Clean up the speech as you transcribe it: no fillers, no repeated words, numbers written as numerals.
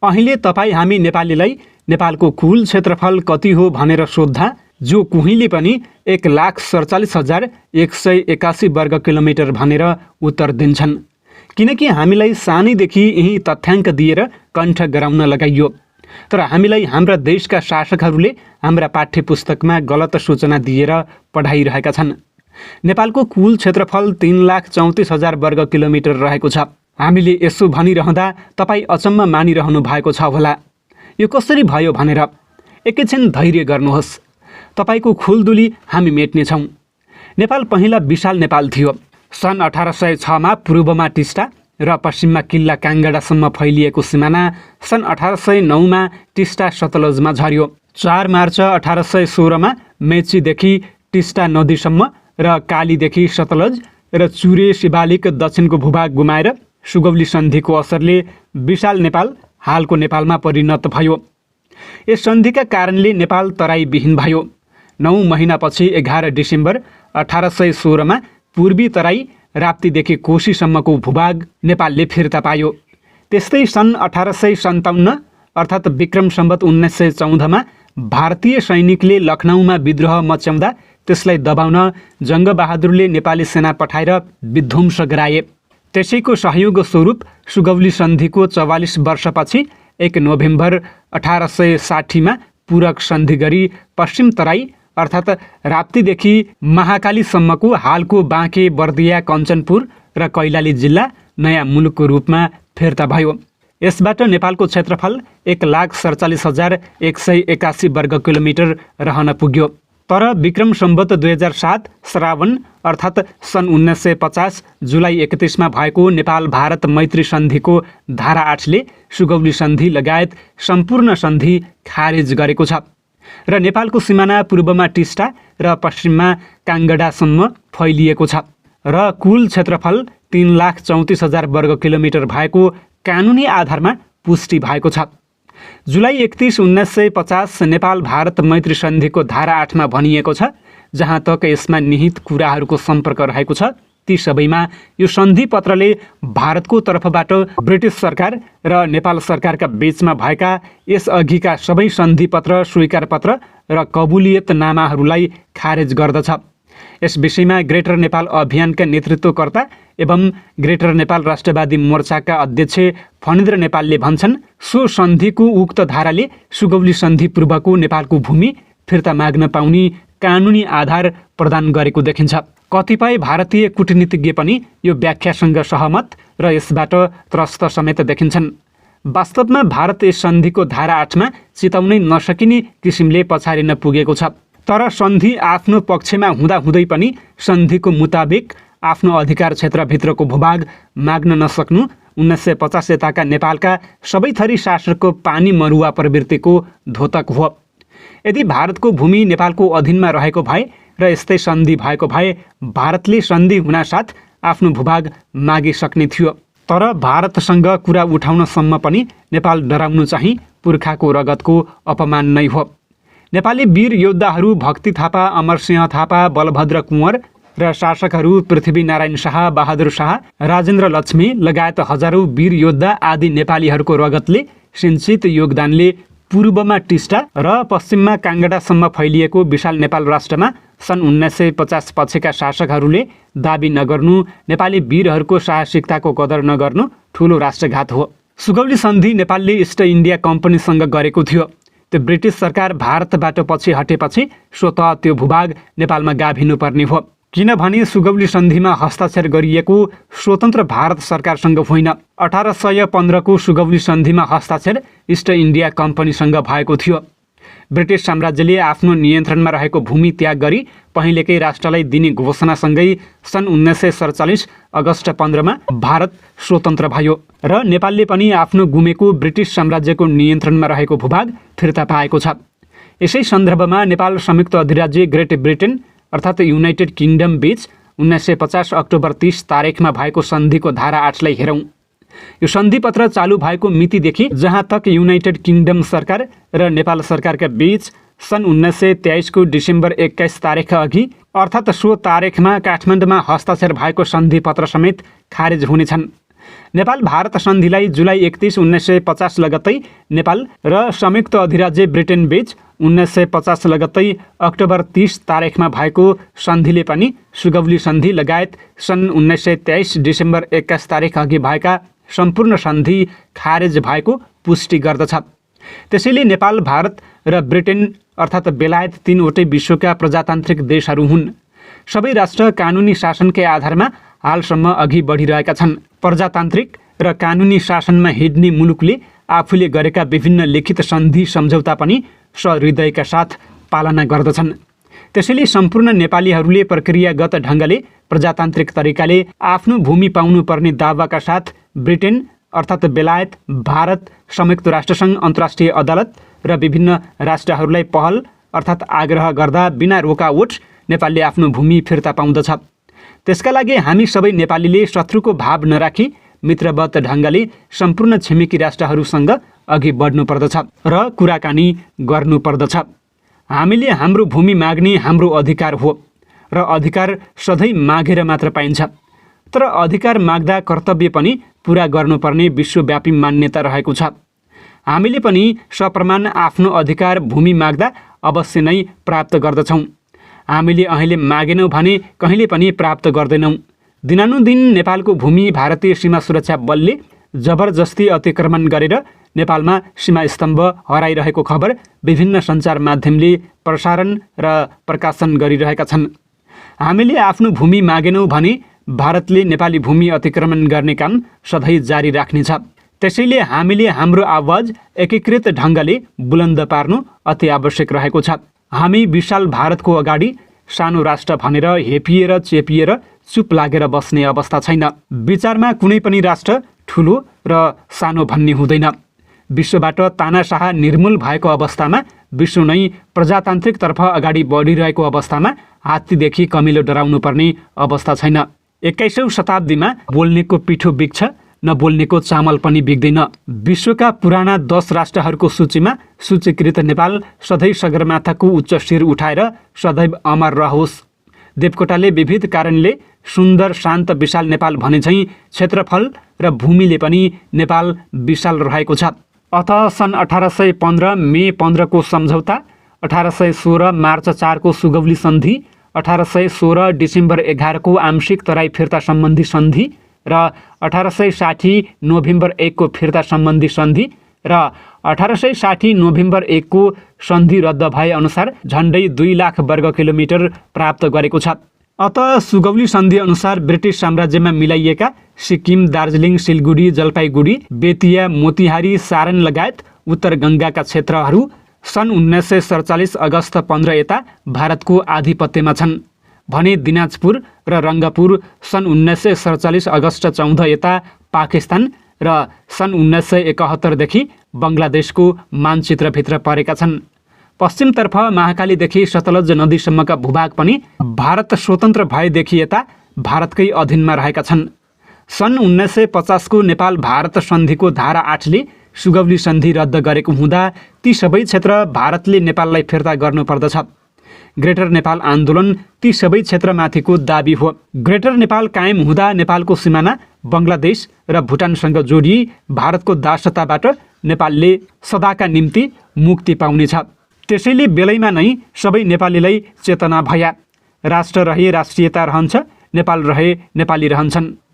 अहिले तपाईँ हामी नेपालीलाई नेपालको कुल क्षेत्रफल कति हो भनेर सोद्धा जो कुहीले पनि 1,47,181 वर्ग किलोमिटर भनेर उत्तर दिन्छन्, किनकि हामीलाई सानैदेखि यही तथ्याङ्क दिएर कण्ठ गराउन लगाइयो। तर हामीलाई हाम्रा देशका शासकहरूले हाम्रा पाठ्यपुस्तकमा गलत सूचना दिएर पढाइरहेका छन्। नेपालको कुल क्षेत्रफल 3,34,000 वर्ग किलोमिटर रहेको छ। हामीले यसो भनिरहँदा तपाईँ अचम्म मानिरहनु भएको छ होला, यो कसरी भयो भनेर। एकैछिन धैर्य गर्नुहोस्, तपाईँको खुलदुली हामी मेट्नेछौँ। नेपाल पहिला विशाल नेपाल थियो। सन् 1806 पूर्वमा टिस्टा र पश्चिममा किल्ला काङ्गडासम्म फैलिएको सिमाना सन् 1809 टिस्टा सतलजमा झर्यो। 4 मार्च 1816 मेचीदेखि टिस्टा नदीसम्म र कालीदेखि सतलज र चुरे शिवालिक दक्षिणको भूभाग गुमाएर सुगौली सन्धिको असरले विशाल नेपाल हालको नेपालमा परिणत भयो। यस सन्धिका कारणले नेपाल तराईविहीन भयो। 9 महिनापछि 11 डिसेम्बर 1816 पूर्वी तराई राप्तीदेखि कोशीसम्मको भूभाग नेपालले फिर्ता पायो। त्यस्तै सन् 1857 अर्थात् विक्रम सम्वत 1914 भारतीय सैनिकले लखनऊमा विद्रोह मच्याउँदा त्यसलाई दबाउन जङ्गबहादुरले नेपाली सेना पठाएर विध्वंस गराए। त्यसैको सहयोग स्वरूप सुगौली सन्धिको 44 वर्षपछि 1 नोभेम्बर 1860 पूरक सन्धि गरी पश्चिम तराई अर्थात् राप्तीदेखि महाकालीसम्मको हालको बाँके, बर्दिया, कञ्चनपुर र कैलाली जिल्ला नयाँ मुलुकको रूपमा फिर्ता भयो। यसबाट नेपालको क्षेत्रफल 1,47,181 वर्ग किलोमिटर रहन पुग्यो। तर विक्रम सम्वत 2007 श्रावण अर्थात् सन् 1950 जुलाई 31 भएको नेपाल भारत मैत्री सन्धिको धारा 8ले सुगौली सन्धि लगायत सम्पूर्ण सन्धि खारेज गरेको छ र नेपालको सिमाना पूर्वमा टिस्टा र पश्चिममा काङ्गडासम्म फैलिएको छ र कुल क्षेत्रफल 3,34,000 वर्ग किलोमिटर भएको कानुनी आधारमा पुष्टि भएको छ। जुलाई 31, 1950 नेपाल भारत मैत्री सन्धिको धारा 8मा भनिएको छ, जहाँ तक यसमा निहित कुराहरूको सम्पर्क रहेको छ ती सबैमा यो सन्धि पत्रले भारतको तर्फबाट ब्रिटिस सरकार र नेपाल सरकारका बीचमा भएका यसअघिका सबै सन्धि पत्र, स्वीकार पत्र र कबुलियतनामाहरूलाई खारेज गर्दछ। यस विषयमा ग्रेटर नेपाल अभियानका नेतृत्वकर्ता एवं ग्रेटर नेपाल राष्ट्रवादी मोर्चाका अध्यक्ष फणेन्द्र नेपालले भन्छन्, सो सन्धिको उक्त धाराले सुगौली सन्धि पूर्वको नेपालको भूमि फिर्ता माग्न पाउने कानुनी आधार प्रदान गरेको देखिन्छ। कतिपय भारतीय कूटनीतिज्ञ पनि यो व्याख्यासँग सहमत र यसबाट त्रस्त समेत देखिन्छन्। वास्तवमा भारत यस सन्धिको धारा 8मा चिताउनै नसकिने किसिमले पछारिन पुगेको छ। तर सन्धि आफ्नो पक्षमा हुँदाहुँदै पनि सन्धिको मुताबिक आफ्नो अधिकार क्षेत्रभित्रको भूभाग माग्न नसक्नु 1950 यताका नेपालका सबै थरी शासकको पानी मरुवा प्रवृत्तिको द्योतक हो। यदि भारतको भूमि नेपालको अधीनमा रहेको भए र यस्तै सन्धि भएको भए भारतले सन्धि हुनासाथ आफ्नो भूभाग मागिसक्ने थियो। तर भारतसँग कुरा उठाउनसम्म पनि नेपाल डराउनु चाहिँ पुर्खाको रगतको अपमान नै हो। नेपाली वीर योद्धाहरू भक्ति थापा, अमरसिंह थापा, बलभद्र कुँवर र शासकहरू पृथ्वीनारायण शाह, बहादुर शाह, राजेन्द्र लक्ष्मी लगायत हजारौं वीर योद्धा आदि नेपालीहरूको रगतले सिञ्चित योगदानले पूर्वमा टिस्टा र पश्चिममा काङ्गडासम्म फैलिएको विशाल नेपाल राष्ट्रमा सन् 1950 पछिका शासकहरूले दाबी नगर्नु, नेपाली वीरहरूको साहसिकताको कदर नगर्नु ठूलो राष्ट्रघात हो। सुगौली सन्धि नेपालले इस्ट इन्डिया कम्पनीसँग गरेको थियो। त्यो ब्रिटिस सरकार भारतबाट पछि हटेपछि स्वतः त्यो भूभाग नेपालमा गाभिनुपर्ने हो, किनभने सुगौली सन्धिमा हस्ताक्षर गरिएको स्वतन्त्र भारत सरकारसँग होइन। 1815 को सुगौली सन्धिमा हस्ताक्षर इस्ट इन्डिया कम्पनीसँग भएको थियो। ब्रिटिस साम्राज्यले आफ्नो नियन्त्रणमा रहेको भूमि त्याग गरी पहिलेकै राष्ट्रलाई दिने घोषणासँगै सन् 1947 अगस्ट 15 मा भारत स्वतन्त्र भयो र नेपालले पनि आफ्नो गुमेको ब्रिटिस साम्राज्यको नियन्त्रणमा रहेको भूभाग फिर्ता पाएको छ। यसै सन्दर्भमा नेपाल संयुक्त अधिराज्य ग्रेट ब्रिटेन अर्थात् युनाइटेड किङडम बीच 1950 अक्टोबर 30 तारिखमा भएको सन्धिको धारा 8लाई हेरौँ। यो सन्धिपत्र चालु भएको मितिदेखि जहाँ तक युनाइटेड किङडम सरकार र नेपाल सरकारका बीच सन् 1923 को डिसेम्बर 21 तारिख अघि अर्थात् सो तारिखमा काठमाडौँमा हस्ताक्षर भएको सन्धिपत्र समेत खारेज हुनेछन् नेपाल भारत सन्धिलाई जुलाई 31, 1950 लगत्तै नेपाल र संयुक्त अधिराज्य ब्रिटेन बीच 1950 लगत्तै अक्टोबर 30 तारिखमा भएको सन्धिले पनि सुगौली सन्धि लगायत सन् 1923 डिसेम्बर 21 तारिख अघि भएका सम्पूर्ण सन्धि खारेज भएको पुष्टि गर्दछ। त्यसैले नेपाल, भारत र ब्रिटेन अर्थात् बेलायत तीनवटै विश्वका प्रजातान्त्रिक देशहरू हुन्। सबै राष्ट्र कानुनी शासनकै आधारमा हालसम्म अघि बढिरहेका छन्। प्रजातान्त्रिक र कानुनी शासनमा हिँड्ने मुलुकले आफूले गरेका विभिन्न लिखित सन्धि सम्झौता पनि सहृदयका साथ पालना गर्दछन्। त्यसैले सम्पूर्ण नेपालीहरूले प्रक्रियागत ढङ्गले प्रजातान्त्रिक तरिकाले आफ्नो भूमि पाउनुपर्ने दावाका साथ ब्रिटेन अर्थात् बेलायत, भारत, संयुक्त राष्ट्रसङ्घ, अन्तर्राष्ट्रिय अदालत र विभिन्न राष्ट्रहरूलाई पहल अर्थात् आग्रह गर्दा बिना रोकावट नेपालले आफ्नो भूमि फिर्ता पाउँदछ। त्यसका लागि हामी सबै नेपालीले शत्रुको भाव नराखी मित्रवत ढङ्गले सम्पूर्ण छिमेकी राष्ट्रहरूसँग अघि बढ्नुपर्दछ र कुराकानी गर्नुपर्दछ। हामीले हाम्रो भूमि माग्ने हाम्रो अधिकार हो र अधिकार सधैँ मागेर मात्र पाइन्छ। तर अधिकार माग्दा कर्तव्य पनि पुरा गर्नुपर्ने विश्वव्यापी मान्यता रहेको छ। हामीले पनि सप्रमाण आफ्नो अधिकार भूमि माग्दा अवश्य नै प्राप्त गर्दछौँ। हामीले अहिले मागेनौँ भने कहिले पनि प्राप्त गर्दैनौँ। दिनानुदिन नेपालको भूमि भारतीय सीमा सुरक्षा बलले जबरजस्ती अतिक्रमण गरेर नेपालमा सीमा स्तम्भ हराइरहेको खबर विभिन्न सञ्चार माध्यमले प्रसारण र प्रकाशन गरिरहेका छन्। हामीले आफ्नो भूमि मागेनौँ भने भारतले नेपाली भूमि अतिक्रमण गर्ने काम सधैँ जारी राख्नेछ। त्यसैले हामीले हाम्रो आवाज एकीकृत ढङ्गले बुलन्द पार्नु अति आवश्यक रहेको छ। हामी विशाल भारतको अगाडि सानो राष्ट्र भनेर हेपिएर चेपिएर चुप लागेर बस्ने अवस्था छैन। विचारमा कुनै पनि राष्ट्र ठुलो र सानो भन्ने हुँदैन। विश्वबाट तानाशाह निर्मूल भएको अवस्थामा, विश्व नै प्रजातान्त्रिकतर्फ अगाडि बढिरहेको अवस्थामा हात्तीदेखि कमिलो डराउनु पर्ने अवस्था छैन। 21औं शताब्दीमा बोल्नेको पिठो बिग्छ, नबोल्नेको चामल पनि बिग्दैन। विश्वका पुराना 10 राष्ट्रहरूको सूचीमा सूचीकृत नेपाल सधैँ सगरमाथाको उच्च शिर उठाएर सदैव अमर रहोस्। देवकोटाले विविध कारणले सुन्दर, शान्त, विशाल नेपाल भनेझैँ क्षेत्रफल र भूमिले पनि नेपाल विशाल रहेको छ। अत सन् 1815 मे 15 को सम्झौता, 1816 मार्च 4 को सुगौली सन्धि, 1816 डिसेम्बर 11 को आंशिक तराई फिर्ता सम्बन्धी सन्धि र 1860 नोभेम्बर 1 को फिर्ता सम्बन्धी सन्धि र 1860 नोभेम्बर 1 को सन्धि रद्द भए अनुसार झन्डै 2 लाख वर्ग किलोमिटर प्राप्त गरेको छ। अत सुगौली सन्धि अनुसार ब्रिटिस साम्राज्यमा मिलाइएका सिक्किम, दार्जिलिङ, सिलगढी, जलपाइगुडी, बेतिया, मोतिहारी, सारण लगायत उत्तर गङ्गाका क्षेत्रहरू सन् 1947 अगस्त 15 यता भारतको आधिपत्यमा छन् भने दिनाजपुर र रङ्गपुर सन् 1947 अगस्त 14 यता पाकिस्तान र सन् 1971 देखि बङ्गलादेशको मानचित्रभित्र परेका छन्। पश्चिमतर्फ महाकालीदेखि सतलज नदीसम्मका भूभाग पनि भारत स्वतन्त्र भएदेखि यता भारतकै अधीनमा रहेका छन्। सन् 1950 को नेपाल भारत सन्धिको धारा 8 ले सुगौली सन्धि रद्द गरेको हुँदा ती सबै क्षेत्र भारतले नेपाललाई फिर्ता गर्नुपर्दछ। ग्रेटर नेपाल आन्दोलन ती सबै क्षेत्रमाथिको दाबी हो। ग्रेटर नेपाल कायम हुँदा नेपालको सिमाना बङ्गलादेश र भुटानसँग जोडिई भारतको दासताबाट नेपालले सदाका निम्ति मुक्ति पाउनेछ। त्यसैले बेलैमा नै सबै नेपालीलाई चेतना भया। राष्ट्र रहे राष्ट्रियता रहन्छ, नेपाल रहे नेपाली रहन्छन्।